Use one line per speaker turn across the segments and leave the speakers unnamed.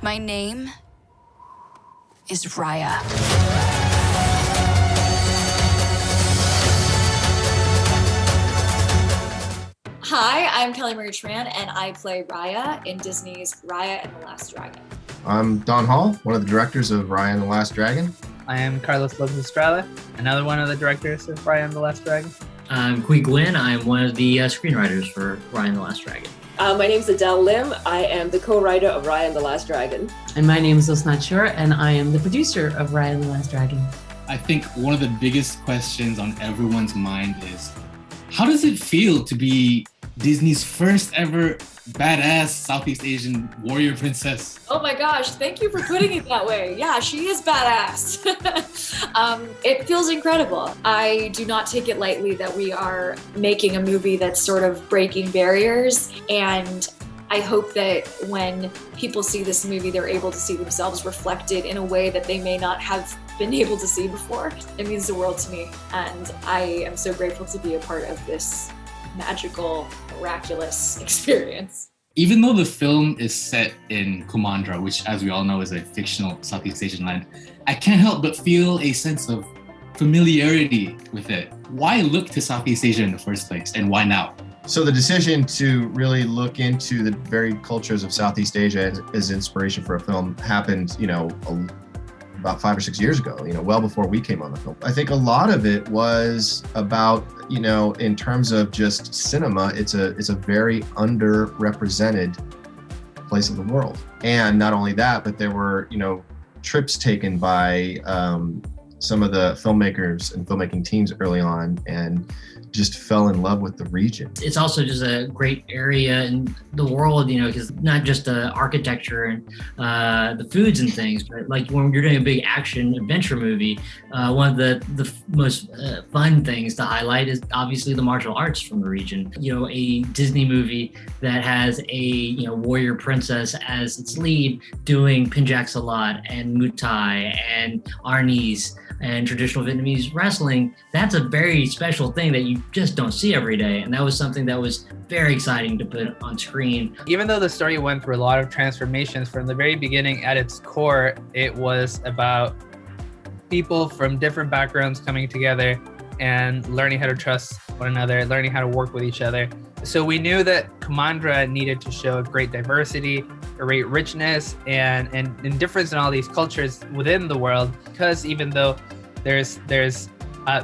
My name is Raya.
Hi, I'm Kelly Marie Tran, and I play Raya in Disney's Raya and the Last Dragon.
I'm Don Hall, one of the directors of Raya and the Last Dragon.
I am Carlos Lopez Estrada, another one of the directors of Raya and the Last Dragon.
I'm Kui Gwyn. I'm one of the screenwriters for Raya and the Last Dragon.
My name is Adele Lim. I am the co-writer of Raya and the Last Dragon.
And my name is Osnat Shur, and I am the producer of Raya and the Last Dragon.
I think one of the biggest questions on everyone's mind is, how does it feel to be Disney's first ever badass Southeast Asian warrior princess?
Oh my gosh, thank you for putting it that way. Yeah, she is badass. It feels incredible. I do not take it lightly that we are making a movie that's sort of breaking barriers, and I hope that when people see this movie, they're able to see themselves reflected in a way that they may not have been able to see before. It means the world to me, and I am so grateful to be a part of this magical, miraculous experience.
Even though the film is set in Kumandra, which as we all know is a fictional Southeast Asian land, I can't help but feel a sense of familiarity with it. Why look to Southeast Asia in the first place, and why now?
So the decision to really look into the varied cultures of Southeast Asia as inspiration for a film happened, about 5 or 6 years ago, well before we came on the film. I think a lot of it was about, in terms of just cinema, it's a very underrepresented place in the world. And not only that, but there were, trips taken by some of the filmmakers and filmmaking teams early on, and just fell in love with the region.
It's also just a great area in the world, because not just the architecture and the foods and things, but like when you're doing a big action adventure movie, one of the most fun things to highlight is obviously the martial arts from the region. A Disney movie that has a warrior princess as its lead doing Pinjak Salat and Muay Thai and Arnis and traditional Vietnamese wrestling, that's a very special thing that you just don't see every day. And that was something that was very exciting to put on screen.
Even though the story went through a lot of transformations, from the very beginning, at its core, it was about people from different backgrounds coming together and learning how to trust one another, learning how to work with each other. So we knew that Kumandra needed to show a great diversity, a great richness, and difference in all these cultures within the world, because even though there's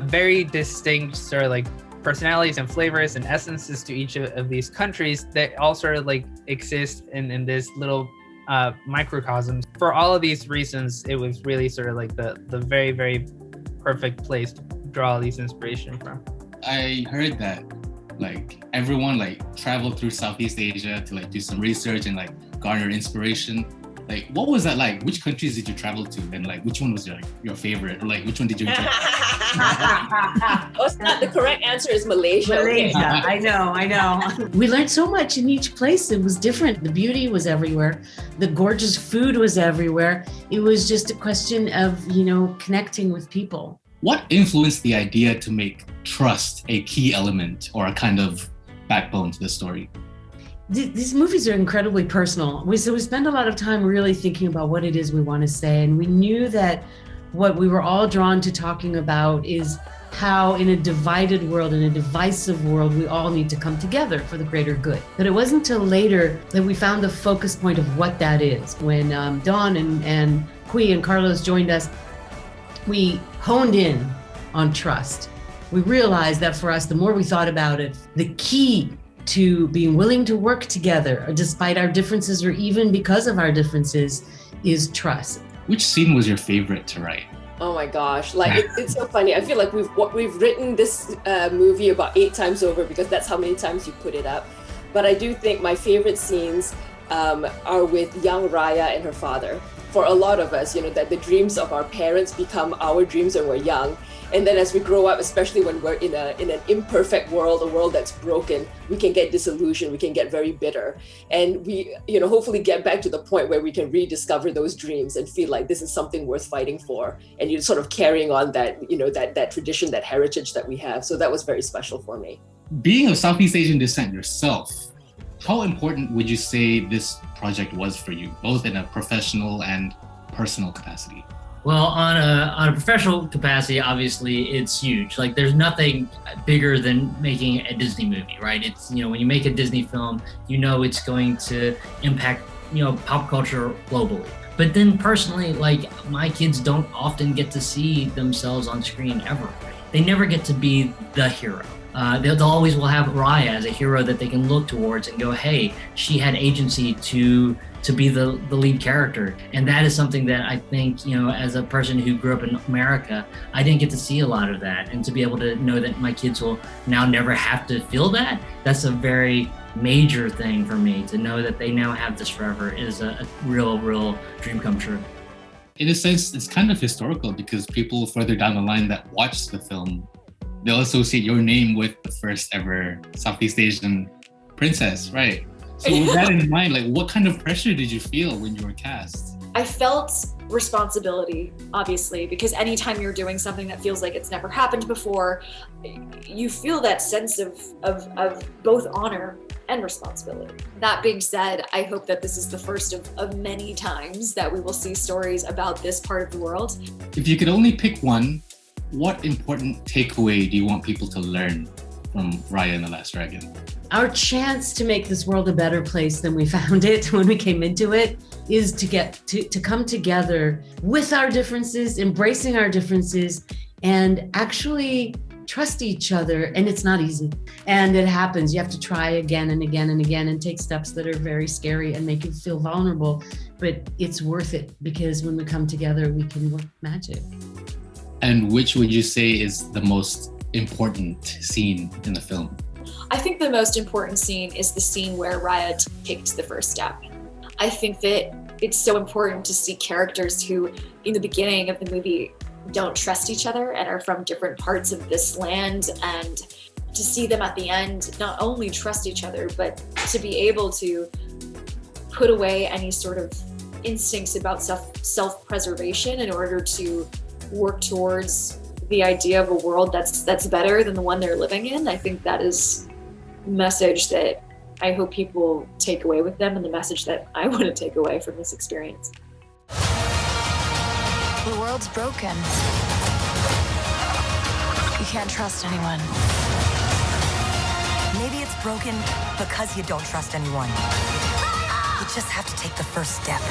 very distinct sort of like personalities and flavors and essences to each of these countries, they all sort of like exist in this little microcosms. For all of these reasons, it was really sort of like the very, very perfect place to draw these inspiration from.
I heard that everyone traveled through Southeast Asia to do some research and garner inspiration. What was that like? Which countries did you travel to, and which one was your favorite, or which one did you enjoy?
The correct answer is Malaysia.
Malaysia, I know. We learned so much in each place. It was different. The beauty was everywhere. The gorgeous food was everywhere. It was just a question of, connecting with people.
What influenced the idea to make trust a key element or a kind of backbone to the story?
These movies are incredibly personal. We spend a lot of time really thinking about what it is we want to say. And we knew that what we were all drawn to talking about is how in a divided world, in a divisive world, we all need to come together for the greater good. But it wasn't until later that we found the focus point of what that is. When Dawn and Kui and Carlos joined us, we honed in on trust. We realized that for us, the more we thought about it, the key to being willing to work together despite our differences or even because of our differences is trust.
Which scene was your favorite to write?
Oh my gosh, it's so funny. I feel like we've written this movie about 8 times over, because that's how many times you put it up. But I do think my favorite scenes are with young Raya and her father. For a lot of us, that the dreams of our parents become our dreams when we're young. And then as we grow up, especially when we're in an imperfect world, a world that's broken, we can get disillusioned, we can get very bitter. And we, hopefully get back to the point where we can rediscover those dreams and feel like this is something worth fighting for. And you're sort of carrying on that, that tradition, that heritage that we have. So that was very special for me.
Being of Southeast Asian descent yourself, How important would you say this project was for you, both in a professional and personal capacity?
Well, on a professional capacity, obviously it's huge. Like there's nothing bigger than making a Disney movie, right? It's, you know, when you make a Disney film, you know it's going to impact, you know, pop culture globally. But then personally, like my kids don't often get to see themselves on screen ever. They never get to be the hero. They'll always will have Raya as a hero that they can look towards and go, hey, she had agency to be the lead character. And that is something that I think, you know, as a person who grew up in America, I didn't get to see a lot of that. And to be able to know that my kids will now never have to feel that, that's a very major thing for me. To know that they now have this forever is a real dream come true.
In a sense, it's kind of historical because people further down the line that watch the film, they'll associate your name with the first ever Southeast Asian princess, right? So with that in mind, like what kind of pressure did you feel when you were cast?
I felt responsibility, obviously, because anytime you're doing something that feels like it's never happened before, you feel that sense of both honor and responsibility. That being said, I hope that this is the first of many times that we will see stories about this part of the world.
If you could only pick one, what important takeaway do you want people to learn from Raya and the Last Dragon?
Our chance to make this world a better place than we found it when we came into it is to get to come together with our differences, embracing our differences, and actually trust each other. And it's not easy. And it happens. You have to try again and again and again and take steps that are very scary and make you feel vulnerable. But it's worth it because when we come together, we can work magic.
And which would you say is the most important scene in the film?
I think the most important scene is the scene where Raya takes the first step. I think that it's so important to see characters who, in the beginning of the movie, don't trust each other and are from different parts of this land, and to see them at the end not only trust each other, but to be able to put away any sort of instincts about self-preservation in order to work towards the idea of a world that's better than the one they're living in. I think that is a message that I hope people take away with them, and the message that I want to take away from this experience.
The world's broken. You can't trust anyone.
Maybe it's broken because you don't trust anyone. You just have to take the first step.